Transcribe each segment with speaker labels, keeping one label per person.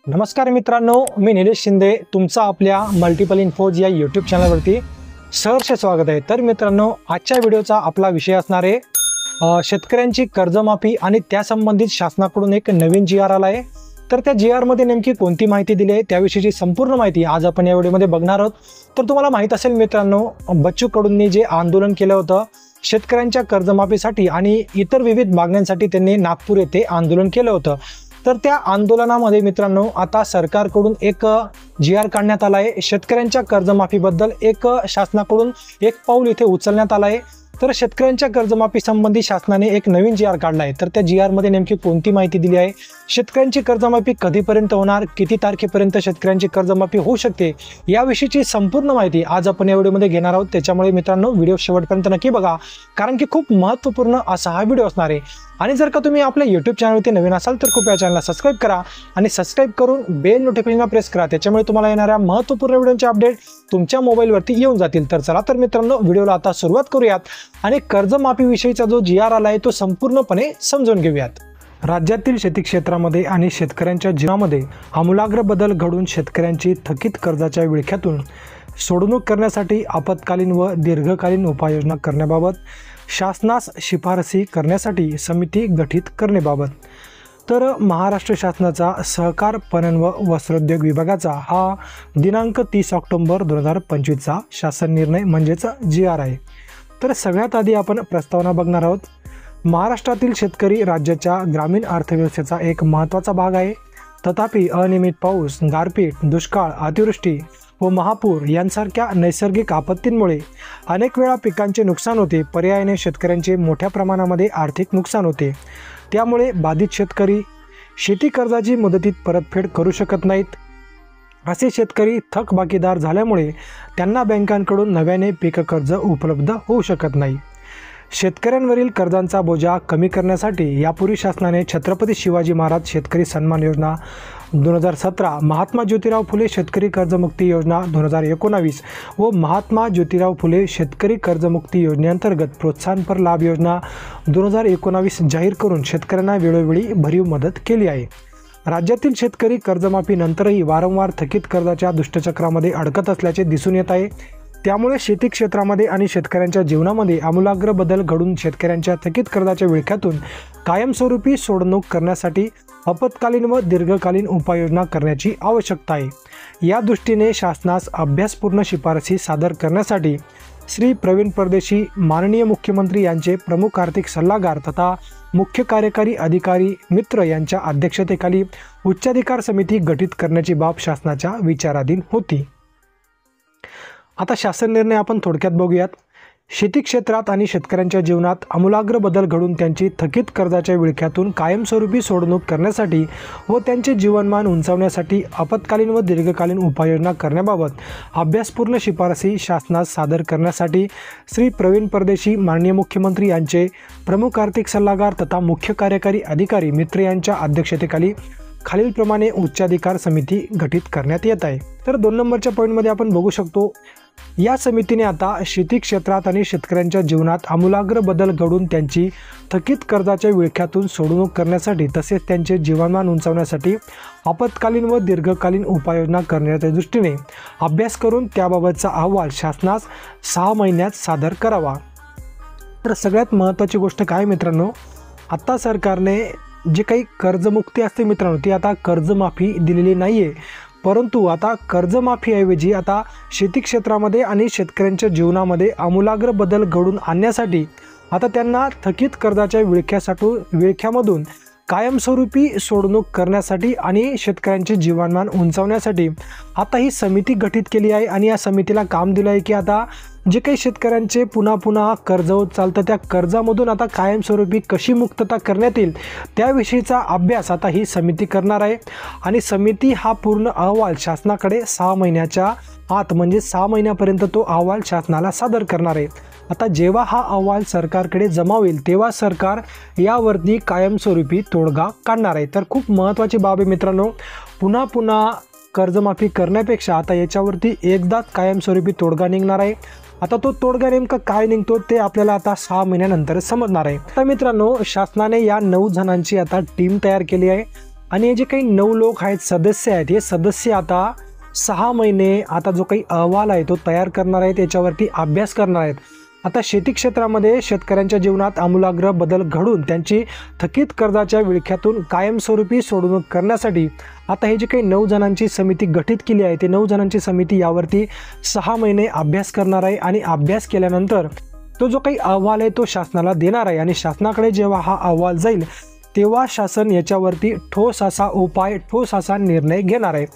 Speaker 1: नमस्कार मित्रांनो, मी निलेश शिंदे तुमचा आपल्या मल्टिपल इन्फोज या यूट्यूब चॅनलवरती सहर्ष स्वागत आहे। तर मित्रांनो, आजच्या व्हिडिओचा आपला विषय असणार आहे शेतकऱ्यांची कर्जमाफी आणि त्यासंबंधित शासनाकडून एक नवीन जी.आर. आला आहे। तर त्या जी.आर. मध्ये नेमकी कोणती माहिती दिली आहे त्याविषयीची संपूर्ण माहिती आज आपण या व्हिडिओमध्ये बघणार आहोत। तर तुम्हाला माहित असेल मित्रांनो, बच्चू कडूंनी जे आंदोलन केलं होतं शेतकऱ्यांच्या कर्जमाफीसाठी आणि इतर विविध मागण्यांसाठी त्यांनी नागपूर येथे आंदोलन केलं होतं। तर त्या आंदोलनामध्ये मित्रांनो आता सरकारकडून एक जी.आर. काढण्यात आला आहे। शेतकऱ्यांच्या कर्जमाफीबद्दल एक शासनाकडून एक पाऊल इथे उचलण्यात आलं आहे। तर शेतकऱ्यांच्या कर्जमाफी संबंधी शासनाने एक नवीन जी.आर. काढला आहे। तर त्या जी.आर. मध्ये नेमकी कोणती माहिती दिली आहे, शेतकऱ्यांची कर्जमाफी कधीपर्यंत होणार, किती तारखेपर्यंत शेतकऱ्यांची कर्जमाफी होऊ शकते, याविषयीची संपूर्ण माहिती आज आपण या व्हिडिओमध्ये घेणार आहोत। त्याच्यामुळे मित्रांनो व्हिडिओ शेवटपर्यंत नक्की बघा, कारण की खूप महत्त्वपूर्ण असा हा व्हिडिओ असणार आहे। आणि जर का तुम्ही आपल्या यूट्यूब चॅनलवरती नवीन असाल तर कृपया चॅनलला सबस्क्राईब करा आणि सबस्क्राईब करून बेल नोटिफिकेशनला प्रेस करा। त्याच्यामुळे तुम्हाला येणाऱ्या महत्त्वपूर्ण व्हिडिओचे अपडेट तुमच्या मोबाईलवरती येऊन जातील। तर चला तर मित्रांनो व्हिडिओला आता सुरुवात करूयात आणि कर्जमाफीविषयीचा जो जी.आर. आला आहे तो संपूर्णपणे समजून घेऊयात। राज्यातील शेती क्षेत्रामध्ये आणि शेतकऱ्यांच्या जीवनामध्ये आमूलाग्र बदल घडून शेतकऱ्यांची थकीत कर्जाच्या विळख्यातून सोडवणूक करण्यासाठी आपत्कालीन व दीर्घकालीन उपाययोजना करण्याबाबत शासनास शिफारसी करण्यासाठी समिती गठीत करण्याबाबत तर महाराष्ट्र शासनाचा सहकार पणन व वस्त्रोद्योग विभागाचा हा दिनांक 30 ऑक्टोबर 2025चा शासन निर्णय म्हणजेच जी.आर. आहे। तर सगळ्यात आधी आपण प्रस्तावना बघणार आहोत। महाराष्ट्रातील शेतकरी राज्याच्या ग्रामीण अर्थव्यवस्थेचा एक महत्त्वाचा भाग आहे। तथापि अनियमित पाऊस, गारपीट, दुष्काळ, अतिवृष्टी व महापूर यांसारख्या नैसर्गिक आपत्तींमुळे अनेक वेळा पिकांचे नुकसान होते। पर्यायाने शेतकऱ्यांचे मोठ्या प्रमाणामध्ये आर्थिक नुकसान होते। त्यामुळे बाधित शेतकरी शेती कर्जाची मुदतीत परतफेड करू शकत नाहीत। असे शेतकरी थकबाकीदार झाल्यामुळे त्यांना बँकांकडून नव्याने पीक कर्ज उपलब्ध होऊ शकत नाही। शेतकऱ्यांवरील कर्जांचा बोजा कमी करण्यासाठी यापूर्वी शासनाने छत्रपती शिवाजी महाराज शेतकरी सन्मान योजना 2017, महात्मा ज्योतिराव फुले शेतकरी कर्जमुक्ती योजना 2019 व महात्मा ज्योतिराव फुले शेतकरी कर्जमुक्ती योजनेअंतर्गत प्रोत्साहनपर लाभ योजना 2019 जाहीर करून शेतकऱ्यांना वेळोवेळी भरीव मदत केली आहे। राज्यातील शेतकरी कर्जमाफीनंतरही वारंवार थकीत कर्जाच्या दुष्टचक्रामध्ये अडकत असल्याचे दिसून येत आहे। त्यामुळे शेती क्षेत्रामध्ये आणि शेतकऱ्यांच्या जीवनामध्ये आमूलाग्र बदल घडून शेतकऱ्यांच्या थकीत कर्जाच्या विळख्यातून कायमस्वरूपी सोडवणूक करण्यासाठी आपत्कालीन व दीर्घकालीन उपाययोजना करण्याची आवश्यकता आहे। या दृष्टीने शासनास अभ्यासपूर्ण शिफारसी सादर करण्यासाठी श्री प्रवीण परदेशी माननीय मुख्यमंत्री यांचे प्रमुख आर्थिक सल्लागार तथा मुख्य कार्यकारी अधिकारी मित्र यांच्या अध्यक्षतेखाली उच्चाधिकार समिती गठीत करण्याची बाब शासनाच्या विचाराधीन होती। आता शासन निर्णय आपण थोडक्यात बघूयात। शेती क्षेत्रात आणि शेतकऱ्यांच्या जीवनात आमूलाग्र बदल घडून त्यांची थकीत कर्जाच्या विळख्यातून कायमस्वरूपी सोडवणूक करण्यासाठी व त्यांचे जीवनमान उंचावण्यासाठी आपत्कालीन व दीर्घकालीन उपाययोजना करण्याबाबत अभ्यासपूर्ण शिफारसी शासनास सादर करण्यासाठी श्री प्रवीण परदेशी माननीय मुख्यमंत्री यांचे प्रमुख आर्थिक सल्लागार तथा मुख्य कार्यकारी अधिकारी मित्र यांच्या अध्यक्षतेखाली खालीलप्रमाणे उच्चाधिकार समिती गठीत करण्यात येत आहे। तर 2 नंबरच्या पॉईंटमध्ये आपण बघू शकतो, या समितीने आता शेती क्षेत्रात आणि शेतकऱ्यांच्या जीवनात आमूलाग्र बदल घडून त्यांची थकीत कर्जाच्या विळख्यातून सोडवणूक करण्यासाठी तसेच त्यांचे जीवनमान उंचावण्यासाठी आपत्कालीन व दीर्घकालीन उपाययोजना करण्याच्या दृष्टीने अभ्यास करून त्याबाबतचा अहवाल शासनास 6 महिन्यात सादर करावा। तर सगळ्यात महत्त्वाची गोष्ट काय मित्रांनो, आता सरकारने जे काही कर्जमुक्ती असते मित्रांनो ती आता कर्जमाफी दिलेली नाही आहे, परंतु आता कर्जमाफीऐवजी आता शेती क्षेत्रामध्ये आणि शेतकऱ्यांच्या जीवनामध्ये आमूलाग्र बदल घडून आणण्यासाठी आता त्यांना थकीत कर्जाच्या विळख्यामधून कायमस्वरूपी सोडवणूक करण्यासाठी आणि शेतकऱ्यांचे जीवनमान उंचावण्यासाठी आता ही समिती गठीत केली आहे। आणि या समितीला काम दिलं आहे की आता जे काही शेतकऱ्यांचे पुन्हा कर्ज होत चालतं त्या कर्जामधून आता कायमस्वरूपी कशी मुक्तता करण्यात येईल त्याविषयीचा अभ्यास आता ही समिती करणार आहे। आणि समिती हा पूर्ण अहवाल शासनाकडे 6 महिन्याच्या आत म्हणजे 6 महिन्यापर्यंत तो अहवाल शासनाला सादर करणार आहे। आता जेव्हा हा अहवाल सरकारकडे जमा होईल तेव्हा सरकार यावरती कायमस्वरूपी तोडगा काढणार आहे। तर खूप महत्त्वाची बाब आहे मित्रांनो, पुन्हा कर्जमाफी करण्यापेक्षा आता याच्यावरती एकदाच कायमस्वरूपी तोडगा निघणार आहे। आता तो तोडगा नेमका काय निघतो ते आपल्याला आता 6 महिन्यानंतर समजणार आहे। तर मित्रांनो, शासनाने या 9 जणांची आता टीम तयार केली आहे आणि हे जे काही 9 लोक आहेत, सदस्य आहेत, हे सदस्य आता 6 महिने आता जो काही अहवाल आहे तो तयार करणार आहेत, याच्यावरती अभ्यास करणार आहेत। आता शेती क्षेत्रामध्ये शेतकऱ्यांच्या जीवनात आमूलाग्र बदल घडून त्यांची थकीत कर्जाच्या विळख्यातून कायमस्वरूपी सोडवणूक करण्यासाठी आता हे जे काही 9 जणांची समिती गठीत केली आहे, ते 9 जणांची समिती यावरती 6 महिने अभ्यास करणार आहे आणि अभ्यास केल्यानंतर तो जो काही अहवाल आहे तो शासनाला देणार आहे आणि शासनाकडे जेव्हा हा अहवाल जाईल तेव्हा शासन याच्यावरती ठोस असा उपाय, ठोस असा निर्णय घेणार आहे।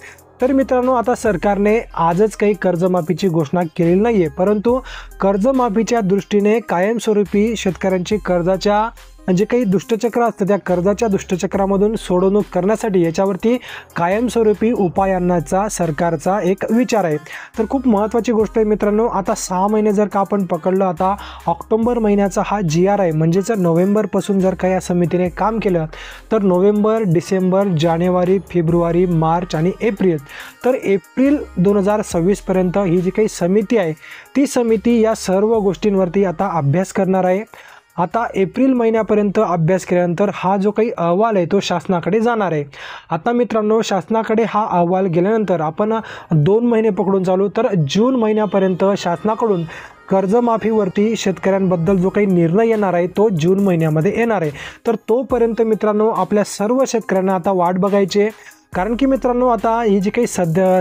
Speaker 1: तर मित्रांनो, आता सरकारने आजच काही कर्जमाफीची घोषणा केलेली नाही आहे, परंतु कर्जमाफीच्या दृष्टीने कायमस्वरूपी शेतकऱ्यांची कर्जाच्या जे काही दुष्टचक्र असतं त्या कर्जाच्या दुष्टचक्रामधून सोडवणूक करण्यासाठी याच्यावरती कायमस्वरूपी उपाय आणण्याचा सरकारचा एक विचार आहे। तर खूप महत्त्वाची गोष्ट आहे मित्रांनो। आता 6 महिने जर का आपण पकडलं, आता ऑक्टोबर महिन्याचा हा GR आहे, म्हणजेच नोव्हेंबरपासून जर का या समितीने काम केलं तर नोव्हेंबर, डिसेंबर, जानेवारी, फेब्रुवारी, मार्च आणि एप्रिल, तर एप्रिल 2026 पर्यंत ही जी काही समिती आहे ती समिती या सर्व गोष्टींवरती आता अभ्यास करणार आहे। आता एप्रिल महिन्यापर्यंत अभ्यास केल्यानंतर हा जो काही अहवाल आहे तो शासनाकडे जाणार आहे। आता मित्रांनो, शासनाकडे हा अहवाल गेल्यानंतर आपण 2 महिने पकडून चालू, तर जून महिन्यापर्यंत शासनाकडून कर्जमाफीवरती शेतकऱ्यांबद्दल जो काही निर्णय येणार आहे तो जून महिन्यामध्ये येणार आहे। तर तोपर्यंत मित्रांनो आपल्या सर्व शेतकऱ्यांना आता वाट बघायची आहे, कारण की मित्रांनो आता ही जी काही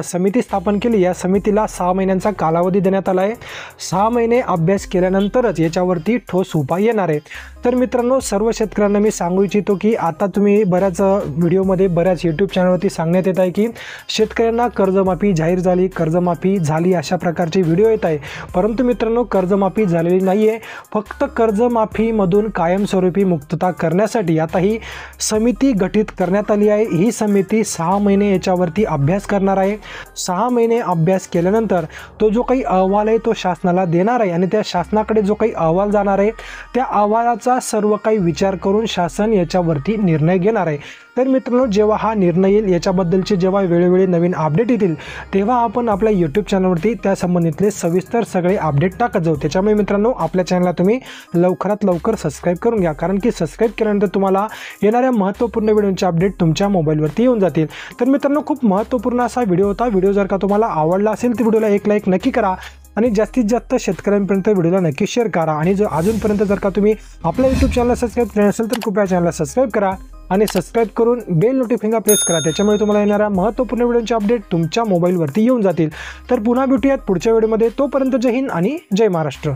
Speaker 1: समिती स्थापन केली, या समितीला 6 महिन्यांचा कालावधी देण्यात आला आहे। 6 महिने अभ्यास केल्यानंतरच याच्यावरती ठोस उपाय येणार आहे। तर मित्रांनो, सर्व शेतकऱ्यांना मी सांगू इच्छितो की आता तुम्ही बऱ्याच व्हिडिओमध्ये, बऱ्याच यूट्यूब चॅनलवरती सांगण्यात येत आहे की शेतकऱ्यांना कर्जमाफी जाहीर झाली, कर्जमाफी झाली, अशा प्रकारचे व्हिडिओ येत आहे, परंतु मित्रांनो कर्जमाफी झालेली नाही आहे। फक्त कर्जमाफीमधून कायमस्वरूपी मुक्तता करण्यासाठी आता ही समिती गठीत करण्यात आली आहे। ही समिती 6 महिने याच्यावरती अभ्यास करणार आहे। 6 महिने अभ्यास केल्यानंतर तो जो काही अहवाल आहे तो शासनाला देणार आहे आणि त्या शासनाकडे जो काही अहवाल जाणार आहे त्या अहवालाचा सर्व काही विचार करून शासन याच्यावरती निर्णय घेणार आहे। तर मित्रांनो, जेव्हा हा निर्णय येईल, याच्याबद्दलचे जेव्हा वेळोवेळी नवीन अपडेट येतील तेव्हा आपण आपल्या यूट्यूब चॅनलवरती त्या संबंधितले सविस्तर सगळे अपडेट टाकत जाऊ। त्याच्यामुळे मित्रांनो, आपल्या चॅनलला तुम्ही लवकरात लवकर सबस्क्राईब करून घ्या, कारण की सबस्क्राईब केल्यानंतर तुम्हाला येणाऱ्या महत्त्वपूर्ण व्हिडिओचे अपडेट तुमच्या मोबाईलवरती येऊन जातील। तर मित्रांनो, खूप महत्त्वपूर्ण असा व्हिडिओ होता। व्हिडिओ जर का तुम्हाला आवडला असेल तर व्हिडिओला एक लाईक नक्की करा आणि जास्तीत जास्त शेतकऱ्यांपर्यंत व्हिडिओला नक्की शेअर करा। आणि जर अजूनपर्यंत जर का तुम्ही आपल्या यूट्यूब चॅनलला सबस्क्राईब केलं नसेल तर कृपया चॅनलला सबस्क्राईब करा आणि सबस्क्राईब करून बेल नोटिफिकेशन प्रेस करा, त्याच्यामुळे तुम्हाला येणाऱ्या महत्त्वपूर्ण व्हिडिओचे अपडेट तुमच्या मोबाईलवरती येऊन जातील। तर पुन्हा भेटूयात पुढच्या व्हिडिओमध्ये, तोपर्यंत जय हिंद आणि जय महाराष्ट्र।